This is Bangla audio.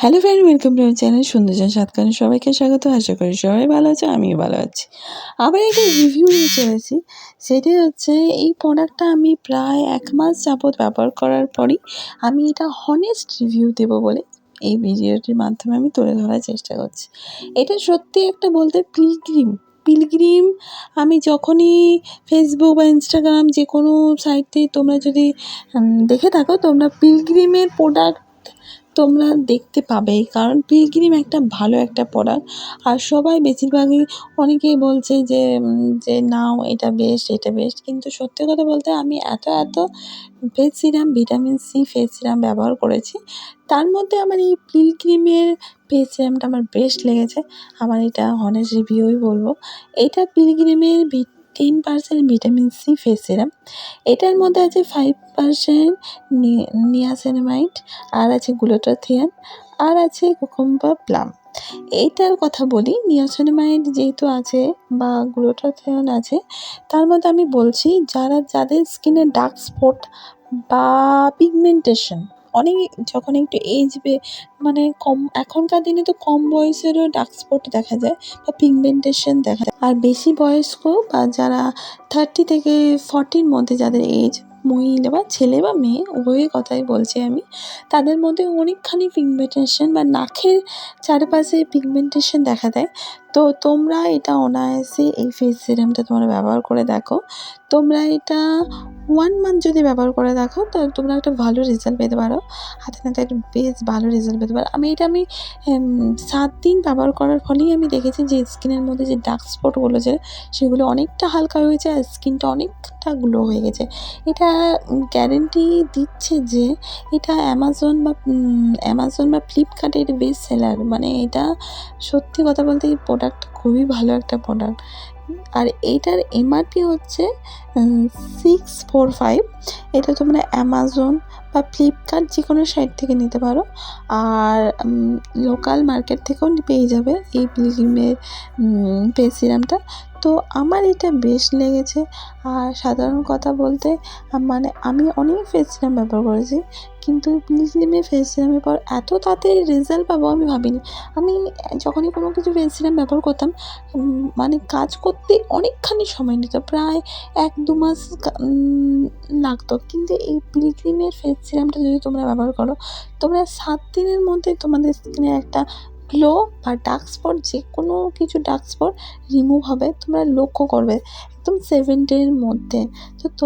Hello friend, welcome to my channel সৌন্দর্য সাতকানে সবাইকে স্বাগত। আশা করি সবাই ভালো আছে, আমিও ভালো আছি। আবার একটা রিভিউ নিয়ে চলেছি। সেটি হচ্ছে এই প্রোডাক্টটা আমি প্রায় 1 মাস যাবৎ ব্যবহার করার পরই আমি এটা হনেস্ট রিভিউ দেবো বলে এই ভিডিওটির মাধ্যমে আমি তুলে ধরার চেষ্টা করছি। এটা সত্যি একটা বলতে পিলগ্রিম আমি যখনই ফেসবুক বা ইনস্টাগ্রাম যে কোনো সাইটে তোমরা যদি দেখে থাকো, তোমরা পিলগ্রিমের প্রোডাক্ট তোমরা দেখতে পাবেই, কারণ পিলগ্রিম একটা ভালো একটা প্রোডাক্ট। আর সবাই বেশিরভাগই অনেকেই বলছে যে নাও এটা বেস্ট, এটা বেস্ট। কিন্তু সত্যি কথা বলতে আমি এত face serum, vitamin C face serum ব্যবহার করেছি। তার মধ্যে আমার এই পিলগ্রিমের ফেস সিরামটা আমার বেস্ট লেগেছে। আমার এটা হনেস্ট রিভিউই বলবো। এটা পিলগ্রিমের 10% ভিটামিন সি ফেস সিরাম। এটার মধ্যে আছে 5% নিয়াসিনামাইড, আর আছে গ্লুটাথিয়ন, আর আছে কুকুম্বার প্লাম। এইটার কথা বলি, নিয়াসিনামাইড যেহেতু আছে বা গ্লুটাথিয়ন আছে, তার মধ্যে আমি বলছি যাদের স্কিনে ডার্ক স্পট বা পিগমেন্টেশন অনেক, যখন একটু মানে কম, এখনকার দিনে তো কম বয়সেরও ডার্ক স্পট দেখা যায় বা পিগমেন্টেশন দেখা যায়। আর বেশি বয়স্ক বা যারা 30 থেকে 40-র মধ্যে যাদের এজ, মহিলা বা ছেলে বা মেয়ে উভয়ের কথাই বলছি আমি, তাদের মধ্যে অনেকখানি পিগমেন্টেশন বা নাকের চারপাশে পিগমেন্টেশন দেখা দেয়। তো তোমরা এটা অনায়াসে এই ফেস সিরামটা তোমরা ব্যবহার করে দেখো। তোমরা এটা 1 মান্থ যদি ব্যবহার করে দেখো, তাহলে তোমরা একটা ভালো রেজাল্ট পেতে পারো। হাতে নাতে একটা বেশ ভালো রেজাল্ট পেতে পারো। এটা 7 দিন ব্যবহার করার ফলেই আমি দেখেছি যে স্কিনের মধ্যে যে ডার্ক স্পটগুলো যে সেগুলো অনেকটা হালকা হয়েছে, আর স্কিনটা অনেকটা গ্লো হয়ে গেছে। এটা গ্যারেন্টি দিচ্ছে যে এটা অ্যামাজন বা ফ্লিপকার্টের বেস্ট সেলার। মানে এটা সত্যি কথা বলতে এই প্রোডাক্ট খুবই ভালো একটা প্রোডাক্ট। আর এইটার এমআরপি হচ্ছে 645। এটা তোমরা অ্যামাজন বা ফ্লিপকার্ট যে কোনো সাইট থেকে নিতে পারো। আর লোকাল মার্কেট থেকেও পেয়ে যাবে এই পিলগ্রিমের ফেস সিরামটা। তো আমার এটা বেস্ট লেগেছে। আর সাধারণ কথা বলতে মানে আমি অনেক ফেস সিরাম ব্যবহার করেছি, কিন্তু পিলগ্রিমের ফেস সিরামের পর এত তাড়াতাড়ি রেজাল্ট পাবো আমি ভাবিনি। আমি যখনই কোনো কিছু ফেস সিরাম ব্যবহার করতাম, মানে কাজ করতে অনেকখানি সময় নিত, প্রায় 1-2 মাস লাগতো। কিন্তু এই পিলগ্রিমের ফেস সিরামটা যদি তোমরা ব্যবহার করো, তোমরা 7 দিনের মধ্যে তোমাদের স্কিনে একটা গ্লো বা ডার্ক স্পট, যে কোনো কিছু ডার্ক স্পট রিমুভ হবে, তোমরা লক্ষ্য করবে একদম 7 ডের মধ্যে। তো